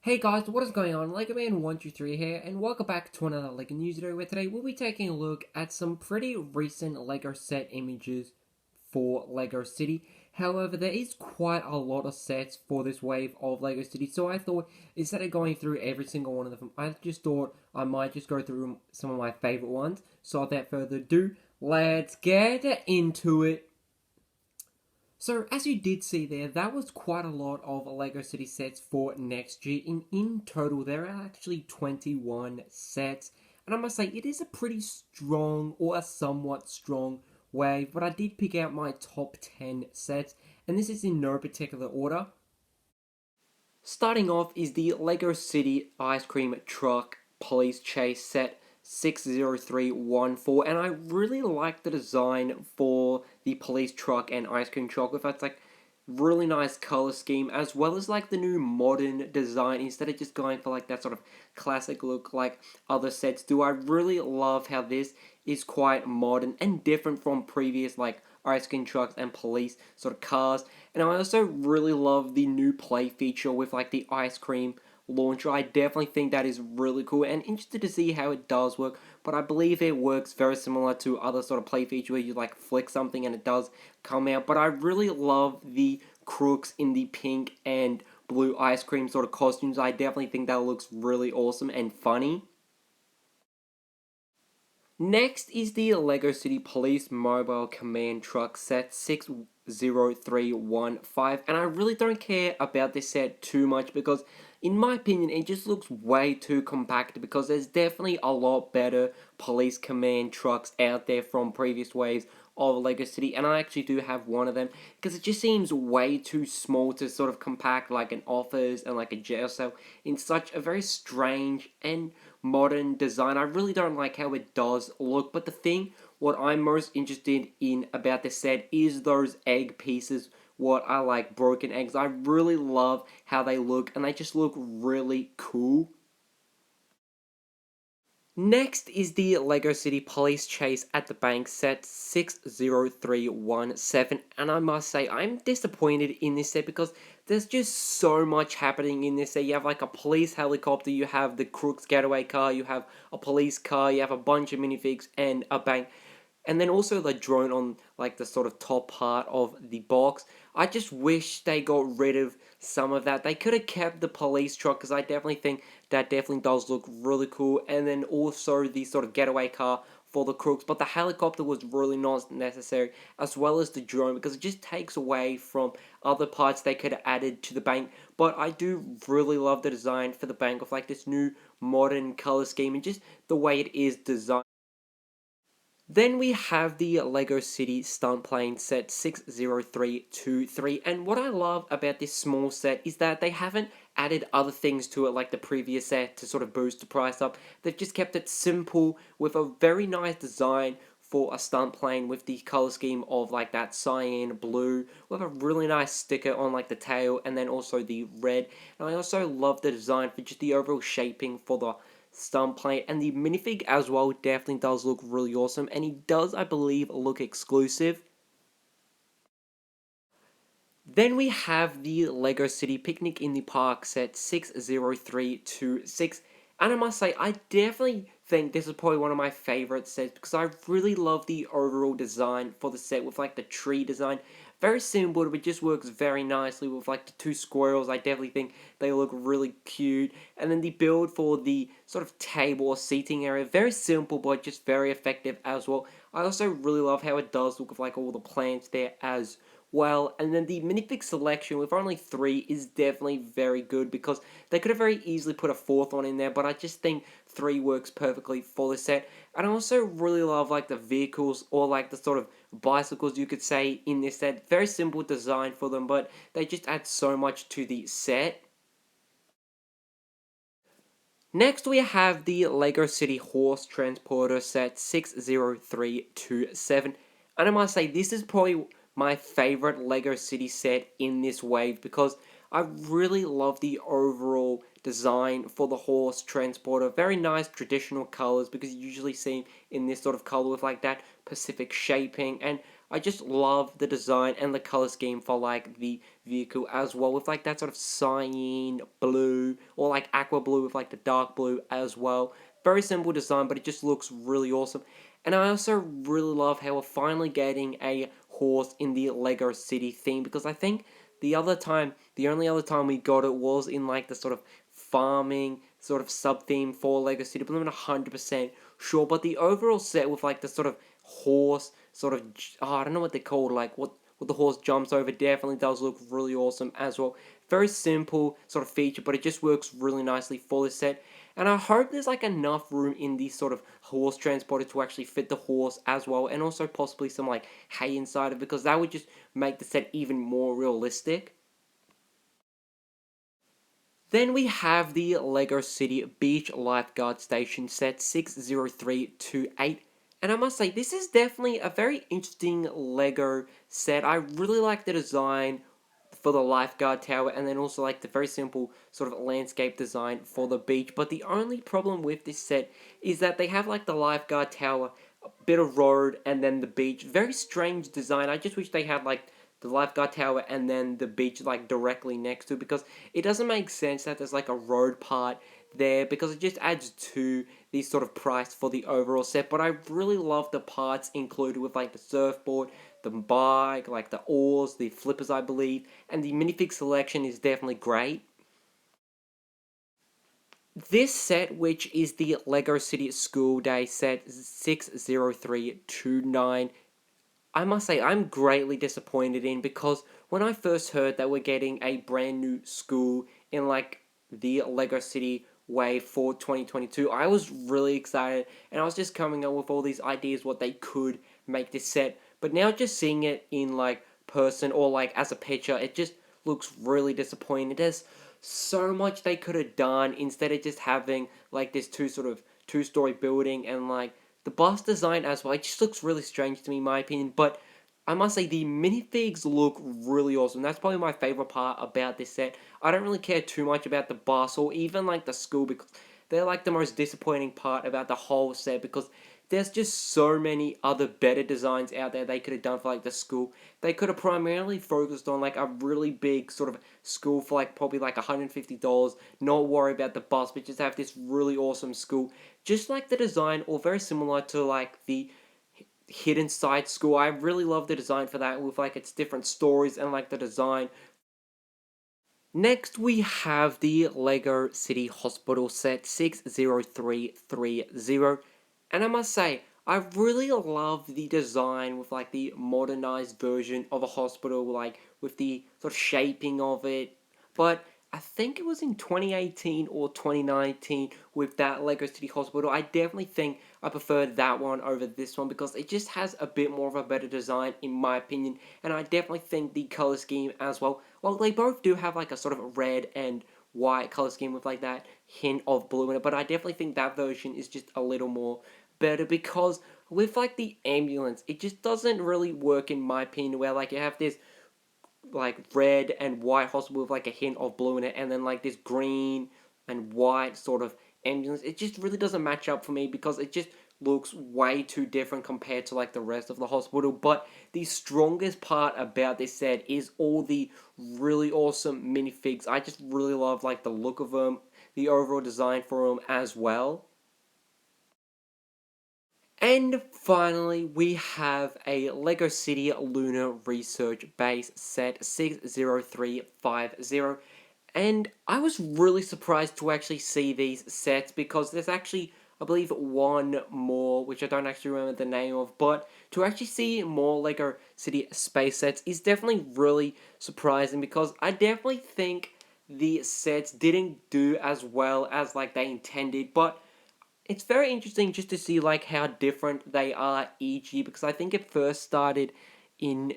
Hey guys, what is going on? Lego Man 123 here, and welcome back to another Lego news video where today we'll be taking a look at some pretty recent Lego set images for Lego City. However, there is quite a lot of sets for this wave of Lego City, so I thought instead of going through every single one of them, I just thought I might just go through some of my favorite ones. So without further ado, let's get into it. So, as you did see there, that was quite a lot of LEGO City sets for next year. In total, there are actually 21 sets. And I must say, it is a pretty strong, or a somewhat strong wave. But I did pick out my top 10 sets. And this is in no particular order. Starting off is the LEGO City Ice Cream Truck Police Chase set 60314, and I really like the design for the police truck and ice cream truck with that like really nice color scheme, as well as like the new modern design instead of just going for like that sort of classic look like other sets do. I really love how this is quite modern and different from previous like ice cream trucks and police sort of cars. And I also really love the new play feature with like the ice cream launcher. I definitely think that is really cool and interested to see how it does work, but I believe it works very similar to other sort of play feature where you like flick something and it does come out. But I really love the crooks in the pink and blue ice cream sort of costumes. I definitely think that looks really awesome and funny. Next is the LEGO City Police Mobile Command Truck set 60315, and I really don't care about this set too much because in my opinion it just looks way too compact, because there's definitely a lot better police command trucks out there from previous waves of LEGO City, and I actually do have one of them because it just seems way too small to sort of compact like an office and like a jail cell in such a very strange and modern design. I really don't like how it does look, but the thing what I'm most interested in about this set is those egg pieces, what I like broken eggs. I really love how they look and they just look really cool. Next is the LEGO City Police Chase at the Bank set 60317, and I must say I'm disappointed in this set because there's just so much happening in this set. You have like a police helicopter, you have the Crook's getaway car, you have a police car, you have a bunch of minifigs and a bank, and then also the drone on like the sort of top part of the box. I just wish they got rid of some of that. They could have kept the police truck because I definitely think that definitely does look really cool, and then also the sort of getaway car for the crooks, but the helicopter was really not necessary, as well as the drone, because it just takes away from other parts they could have added to the bank. But I do really love the design for the bank of like this new modern color scheme and just the way it is designed. Then we have the LEGO City Stunt Plane set 60323, and what I love about this small set is that they haven't added other things to it like the previous set to sort of boost the price up. They've just kept it simple with a very nice design for a stunt plane with the color scheme of like that cyan blue with a really nice sticker on like the tail, and then also the red. And I also love the design for just the overall shaping for the Stunt Plane, and the minifig as well definitely does look really awesome, and he does, I believe, look exclusive. Then we have the LEGO City Picnic in the Park set 60326, and I must say, I definitely think this is probably one of my favorite sets because I really love the overall design for the set with like the tree design. Very simple, but it just works very nicely with like the two squirrels. I definitely think they look really cute. And then the build for the sort of table or seating area, very simple but just very effective as well. I also really love how it does look with like all the plants there as well. And then the minifig selection with only 3 is definitely very good because they could have very easily put a 4th one in there, but I just think 3 works perfectly for the set. And I also really love like the vehicles or like the sort of bicycles you could say in this set. Very simple design for them, but they just add so much to the set. Next we have the LEGO City Horse Transporter set 60327, and I must say this is probably my favorite LEGO City set in this wave because I really love the overall design for the horse transporter. Very nice traditional colors because you usually see in this sort of color with like that Pacific shaping, and I just love the design and the color scheme for like the vehicle as well, with like that sort of cyan blue or like aqua blue with like the dark blue as well. Very simple design, but it just looks really awesome. And I also really love how we're finally getting a horse in the Lego City theme, because I think the only other time we got it was in like the sort of farming sort of sub theme for Lego City, but I'm not 100% sure. But the overall set with like the sort of horse sort of, I don't know what they're called, like what the horse jumps over, definitely does look really awesome as well. Very simple sort of feature, but it just works really nicely for this set. And I hope there's like enough room in the sort of horse transporter to actually fit the horse as well, and also possibly some like hay inside it, because that would just make the set even more realistic. Then we have the Lego City Beach Lifeguard Station set 60328. And I must say, this is definitely a very interesting Lego set. I really like the design for the lifeguard tower, and then also like the very simple sort of landscape design for the beach. But the only problem with this set is that they have like the lifeguard tower, a bit of road, and then the beach. Very strange design. I just wish they had like the lifeguard tower and then the beach like directly next to it, because it doesn't make sense that there's like a road part there, because it just adds to the sort of price for the overall set. But I really love the parts included with like the surfboard, the bike, like the oars, the flippers, I believe, and the minifig selection is definitely great. This set, which is the Lego City School Day set 60329, I must say I'm greatly disappointed in, because when I first heard that we're getting a brand new school in like the Lego City way for 2022, I was really excited, and I was just coming up with all these ideas what they could make this set. But now just seeing it in like person or like as a picture, it just looks really disappointing. There's so much they could have done instead of just having like this two-story building, and like the bus design as well. It just looks really strange to me, in my opinion. But I must say the minifigs look really awesome. That's probably my favorite part about this set. I don't really care too much about the bus or even like the school, because they're like the most disappointing part about the whole set, because there's just so many other better designs out there they could have done for like the school. They could have primarily focused on like a really big sort of school for like probably like $150, not worry about the bus, but just have this really awesome school. Just like the design, or very similar to like the hidden side school. I really love the design for that, with like its different stories and like the design. Next, we have the Lego City Hospital set 60330. And I must say, I really love the design with like the modernized version of a hospital, like with the sort of shaping of it. But I think it was in 2018 or 2019 with that Lego City Hospital. I definitely think I prefer that one over this one, because it just has a bit more of a better design in my opinion. And I definitely think the color scheme as well. Well, they both do have like a sort of red and white color scheme with like that hint of blue in it, but I definitely think that version is just a little more better, because with like the ambulance, it just doesn't really work in my opinion, where like you have this like red and white hospital with like a hint of blue in it, and then like this green and white sort of ambulance. It just really doesn't match up for me, because it just looks way too different compared to like the rest of the hospital. But the strongest part about this set is all the really awesome minifigs. I just really love like the look of them, the overall design for them as well. And finally, we have a Lego City Lunar Research Base set 60350. And I was really surprised to actually see these sets, because there's actually, I believe, one more, which I don't actually remember the name of. But to actually see more Lego City Space sets is definitely really surprising, because I definitely think the sets didn't do as well as like they intended. But it's very interesting just to see like how different they are each year, because I think it first started in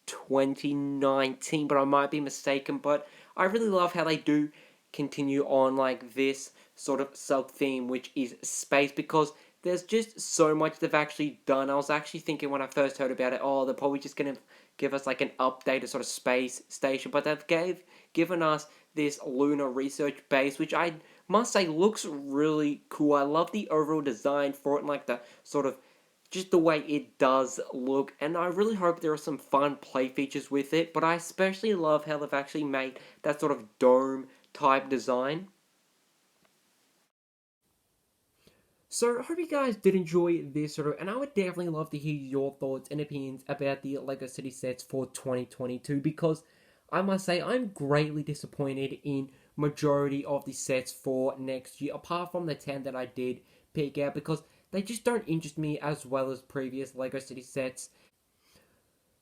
2019, but I might be mistaken. But I really love how they do continue on like this sort of sub theme, which is space, because there's just so much they've actually done. I was actually thinking when I first heard about it, oh, they're probably just gonna give us like an updated sort of space station, but they've given us this lunar research base, which I must say looks really cool. I love the overall design for it, and like the sort of just the way it does look, and I really hope there are some fun play features with it, but I especially love how they've actually made that sort of dome type design. So I hope you guys did enjoy this sort of, and I would definitely love to hear your thoughts and opinions about the Lego City sets for 2022, because I must say I'm greatly disappointed in majority of the sets for next year, apart from the 10 that I did pick out, because they just don't interest me as well as previous Lego City sets.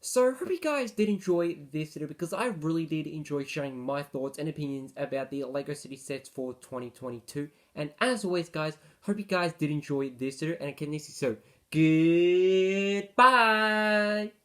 So, hope you guys did enjoy this video, because I really did enjoy sharing my thoughts and opinions about the LEGO City sets for 2022. And as always, guys, hope you guys did enjoy this video, and I can see so. Goodbye!